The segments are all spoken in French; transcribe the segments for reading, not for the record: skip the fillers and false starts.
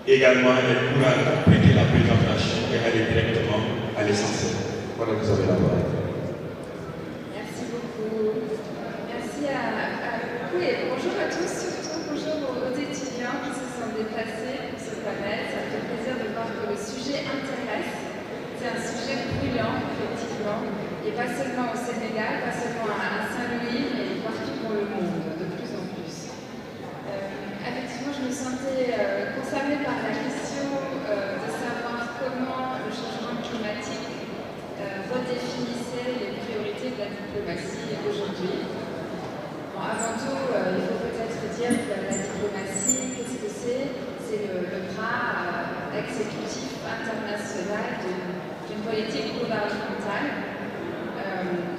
Également, elle pourra compléter la présentation et aller directement à l'essentiel. Voilà, vous avez la parole. Merci beaucoup. Merci à vous et bonjour à tous, surtout bonjour aux étudiants qui se sont déplacés pour ce panel. Ça me fait plaisir de voir que le sujet intéresse. C'est un sujet brûlant, effectivement, et pas seulement au Sénégal, pas seulement à Saint-Louis, mais partout dans le monde, de plus en plus. Effectivement, je me sentais concernée par la question de savoir comment le changement climatique redéfinissait les priorités de la diplomatie aujourd'hui. Bon, avant tout, il faut peut-être dire que la diplomatie, qu'est-ce que c'est? C'est le bras exécutif international d'une politique gouvernementale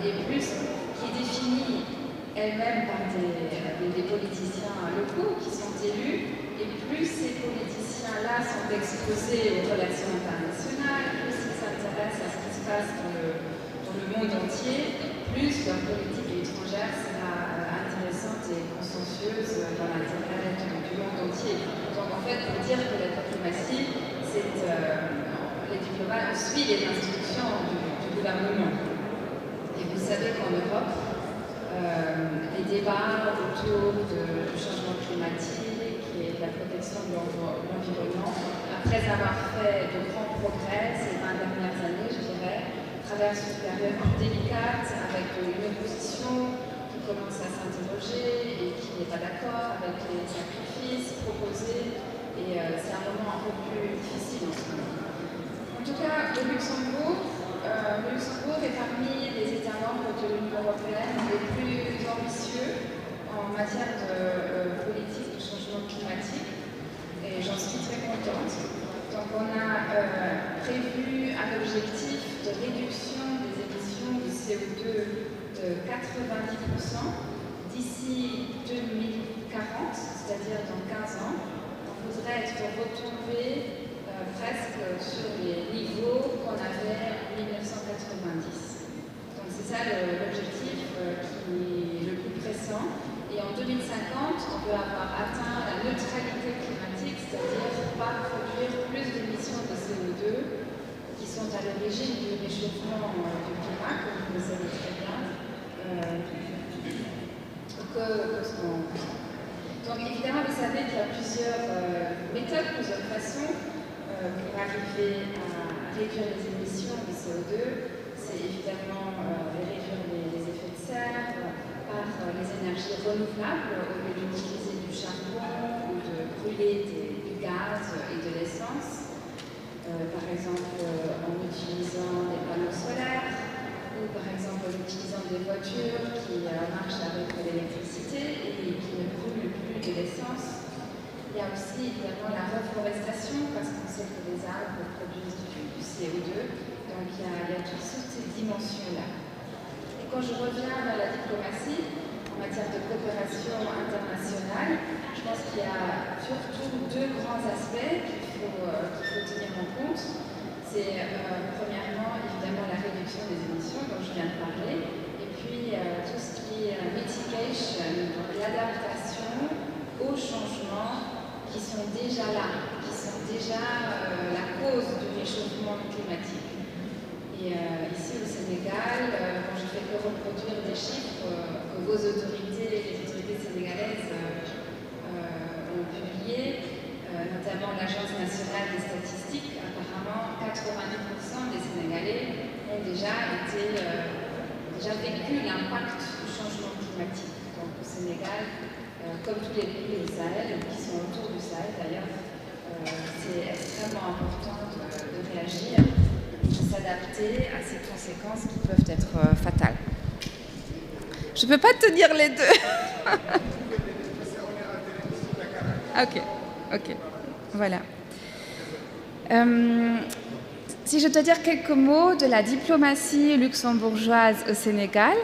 et plus qui est définie elle-même par des politiciens locaux qui sont élus, et plus ces politiciens-là sont exposés aux relations internationales, plus ils s'intéressent à ce qui se passe dans le monde entier, plus leur politique étrangère sera intéressante et consensueuse dans l'intérêt du monde entier. Donc en fait, pour dire que la diplomatie, c'est les diplomates, on suit les instructions du gouvernement. Et vous savez qu'en Europe, les débats autour du changement climatique et de la protection de l'environnement, après avoir fait de grands progrès ces 20 dernières années, je dirais, traversent une période délicate avec une opposition qui commence à s'interroger et qui n'est pas d'accord avec les sacrifices proposés. Et c'est un moment un peu plus difficile en ce moment. En tout cas, le Luxembourg est parmi les États membres de l'Union européenne les plus ambitieux en matière de politique de changement climatique et j'en suis très contente. Donc on a prévu un objectif de réduction des émissions de CO2 de 90% d'ici 2040, c'est-à-dire dans 15 ans. On voudrait être retombé presque sur les niveaux qu'on avait en 1990. Donc c'est ça l'objectif qui est le plus pressant. Et en 2050, on peut avoir atteint la neutralité climatique, c'est-à-dire pas produire plus d'émissions de CO2 qui sont à l'origine du réchauffement du climat, comme vous le savez très bien, Donc évidemment, vous savez qu'il y a plusieurs méthodes, plusieurs façons pour arriver à réduire les émissions de CO2. C'est évidemment réduire les effets de serre par les énergies renouvelables au lieu d'utiliser du charbon ou de brûler du gaz et de l'essence. Par exemple en utilisant des panneaux solaires ou par exemple en utilisant des voitures qui marchent avec de l'électricité et qui ne brûlent plus de l'essence. Il y a aussi évidemment la reforestation parce qu'on sait que les arbres produisent du CO2, donc il y a toutes ces dimensions-là. Et quand je reviens à la diplomatie, en matière de coopération internationale, je pense qu'il y a surtout deux grands aspects qu'il faut tenir en compte. C'est premièrement évidemment la réduction des émissions dont je viens de parler, et puis tout ce qui est mitigation, donc l'adaptation aux changements qui sont déjà là, qui sont déjà la cause du réchauffement climatique. Et ici au Sénégal, je ne fais que reproduire des chiffres que vos autorités, les autorités sénégalaises ont publiés, notamment l'Agence nationale des statistiques. Apparemment, 90% des Sénégalais ont déjà vécu l'impact du changement climatique. Donc au Sénégal, comme tous les pays du Sahel, qui sont autour du Sahel d'ailleurs, c'est extrêmement important de réagir, de s'adapter à ces conséquences qui peuvent être fatales. Je ne peux pas tenir les deux. Ok, voilà. Si je dois dire quelques mots de la diplomatie luxembourgeoise au Sénégal,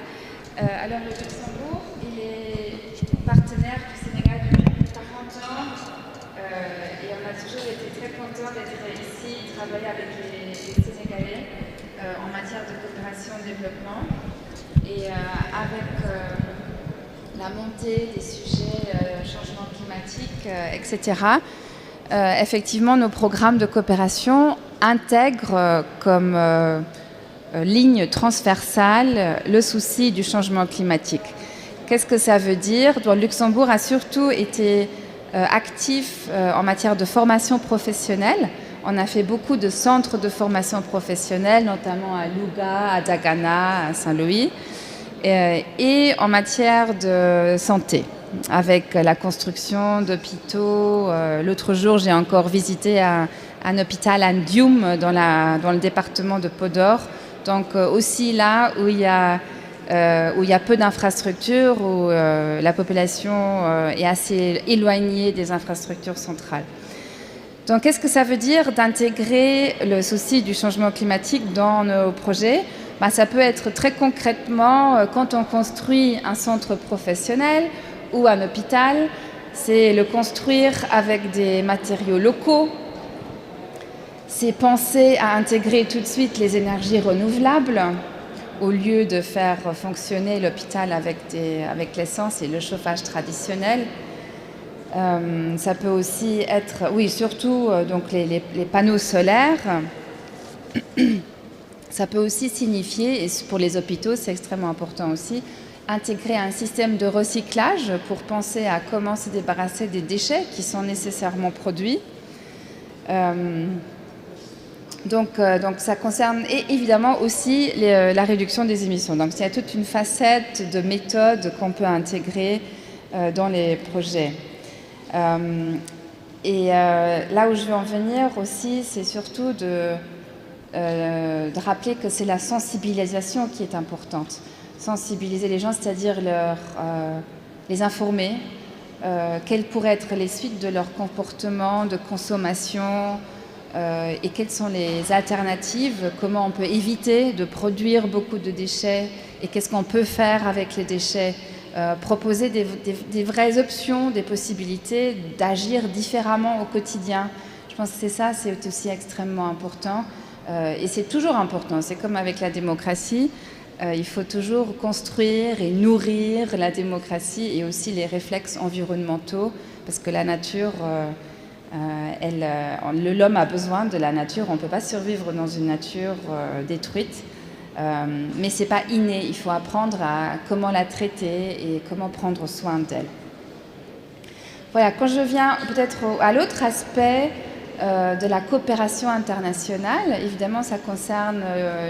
alors le Luxembourg, il est partenaire du Sénégal depuis 40 ans et on a toujours été très contents d'être ici, travailler avec les Sénégalais en matière de coopération et développement. Et avec la montée des sujets changement climatique, etc., effectivement, nos programmes de coopération intègrent comme ligne transversale le souci du changement climatique. Qu'est-ce que ça veut dire? Le Luxembourg a surtout été actif en matière de formation professionnelle. On a fait beaucoup de centres de formation professionnelle, notamment à Louga, à Dagana, à Saint-Louis, et en matière de santé, avec la construction d'hôpitaux. L'autre jour, j'ai encore visité un hôpital à Ndioum, dans le département de Podor. Donc aussi là où il y a peu d'infrastructures, où la population est assez éloignée des infrastructures centrales. Donc, qu'est-ce que ça veut dire d'intégrer le souci du changement climatique dans nos projets? Ça peut être très concrètement, quand on construit un centre professionnel ou un hôpital, c'est le construire avec des matériaux locaux. C'est penser à intégrer tout de suite les énergies renouvelables au lieu de faire fonctionner l'hôpital avec l'essence et le chauffage traditionnel. Ça peut aussi être, oui, surtout donc les panneaux solaires. Ça peut aussi signifier, et pour les hôpitaux c'est extrêmement important aussi, intégrer un système de recyclage pour penser à comment se débarrasser des déchets qui sont nécessairement produits. Donc ça concerne évidemment aussi la réduction des émissions. Donc il y a toute une facette de méthodes qu'on peut intégrer dans les projets. Là où je veux en venir aussi, c'est surtout de rappeler que c'est la sensibilisation qui est importante. Sensibiliser les gens, c'est-à-dire les informer, quelles pourraient être les suites de leur comportement de consommation, et quelles sont les alternatives, comment on peut éviter de produire beaucoup de déchets et qu'est-ce qu'on peut faire avec les déchets, proposer des vraies options, des possibilités d'agir différemment au quotidien. Je pense que c'est aussi extrêmement important, et c'est toujours important, c'est comme avec la démocratie, il faut toujours construire et nourrir la démocratie et aussi les réflexes environnementaux, parce que la nature... l'homme a besoin de la nature, on ne peut pas survivre dans une nature détruite, mais ce n'est pas inné, il faut apprendre à comment la traiter et comment prendre soin d'elle. Voilà, quand je viens peut-être à l'autre aspect de la coopération internationale, évidemment ça concerne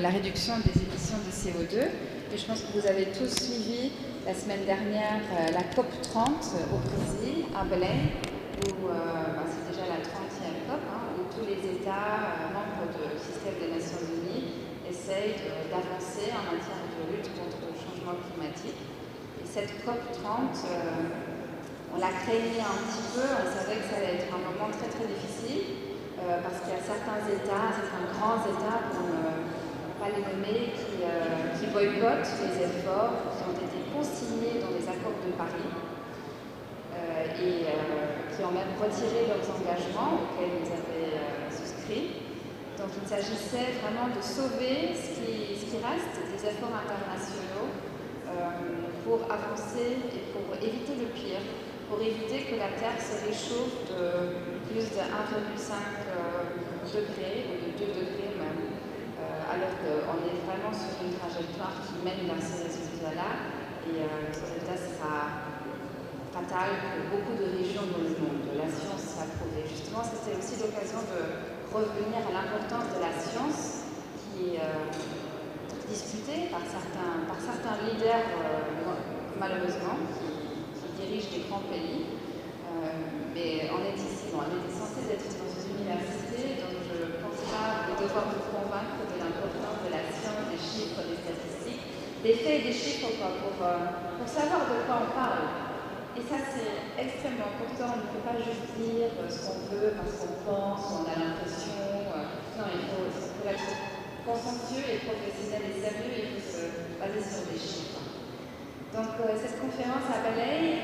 la réduction des émissions de CO2, et je pense que vous avez tous suivi la semaine dernière la COP30 au Brésil, à Belém, où c'est déjà la 30e COP, où tous les États membres du système des Nations Unies essayent d'avancer en matière de lutte contre le changement climatique. Et cette COP30, on l'a créée un petit peu, on savait que ça allait être un moment très très difficile, parce qu'il y a certains États, certains grands États, pour ne pas les nommer, qui boycottent les efforts qui ont été consignés dans les accords de Paris. Qui ont même retiré leurs engagements auxquels ils avaient souscrit. Donc il s'agissait vraiment de sauver ce qui reste des efforts internationaux pour avancer et pour éviter le pire, pour éviter que la Terre se réchauffe de plus de 1,5 degré ou de 2 degrés même, alors qu'on est vraiment sur une trajectoire qui mène vers ces résultats-là, et le résultat sera fatal pour beaucoup de régions dans le monde. La science l'a prouvé. Justement, c'était aussi l'occasion de revenir à l'importance de la science qui est disputée par certains leaders, malheureusement, qui dirigent des grands pays. Mais on est ici, on est censé être dans une université, donc je ne pense pas devoir vous convaincre de l'importance de la science, des chiffres, des statistiques, des faits et des chiffres pour savoir de quoi on parle. Et ça, c'est extrêmement important. On ne peut pas juste dire ce qu'on veut parce qu'on pense, on a l'impression. Non, il faut être consciencieux et professionnel et sérieux, il faut se baser sur des chiffres. Donc, cette conférence à Belém,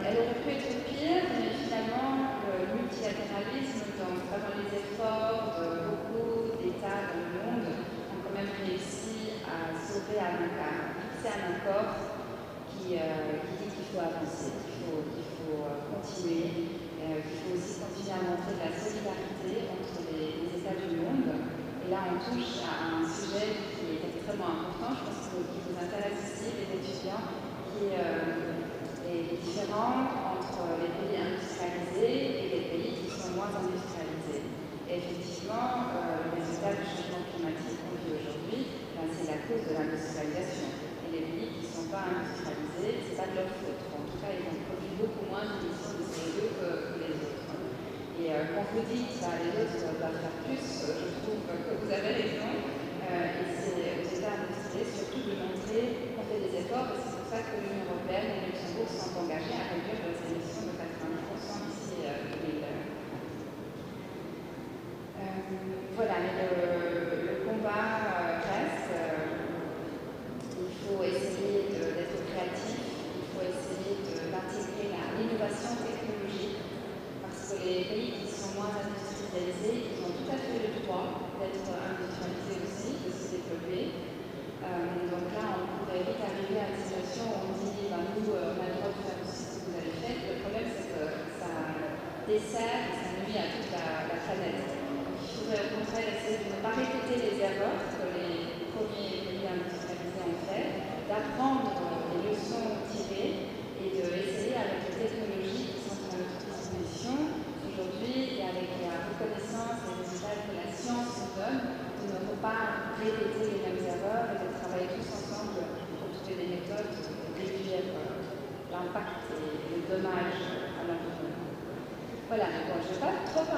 elle aurait pu être pire, mais finalement, le multilatéralisme, donc vraiment les efforts de beaucoup d'États dans le monde, ont quand même réussi à sauver, à fixer un accord qui dit qu'il faut avancer, qu'il faut continuer, qu'il faut aussi continuer à montrer de la on touche à un sujet qui est extrêmement important, je pense qu'il vous intéresse aussi, les étudiants, qui est différent entre les pays industrialisés et les pays qui sont moins industrialisés. Et effectivement, le résultat du changement climatique qu'on vit aujourd'hui, c'est la cause de l'industrialisation. Et les pays qui ne sont pas industrialisés, ce n'est pas de leur faute. En tout cas, ils ont produit beaucoup moins d'émissions de CO2 que les autres. Et quand vous dites que les autres doivent faire plus, je trouve que vous avez raison. Et c'est aux États industriels surtout de montrer qu'on fait des efforts. Et c'est pour ça que l'Union européenne et le Luxembourg sont engagés à réduire leurs émissions de 80% d'ici 2020. Voilà, mais le combat reste. Il faut essayer d'être créatif, il faut essayer d'intégrer l'innovation technologique, parce que les pays qui sont moins industrialisés, ils ont tout à fait le droit d'être industrialisés aussi, de se développer. Donc là, on pourrait vite arriver à une situation où on dit nous, on a le droit de faire aussi ce que vous avez fait. Le problème, c'est que ça dessert et ça nuit à toute la planète. Il faudrait au contraire essayer de ne pas répéter les erreurs que les premiers pays industrialisés ont fait, d'apprendre les leçons tirées et d'essayer avec les technologies qui sont à notre disposition aujourd'hui et avec la reconnaissance des résultats que la science nous donne, de ne pas répéter les mêmes erreurs et de travailler tous ensemble pour trouver des méthodes pour réduire l'impact et le dommage à l'environnement. Voilà, mais bon, je ne vais pas trop parler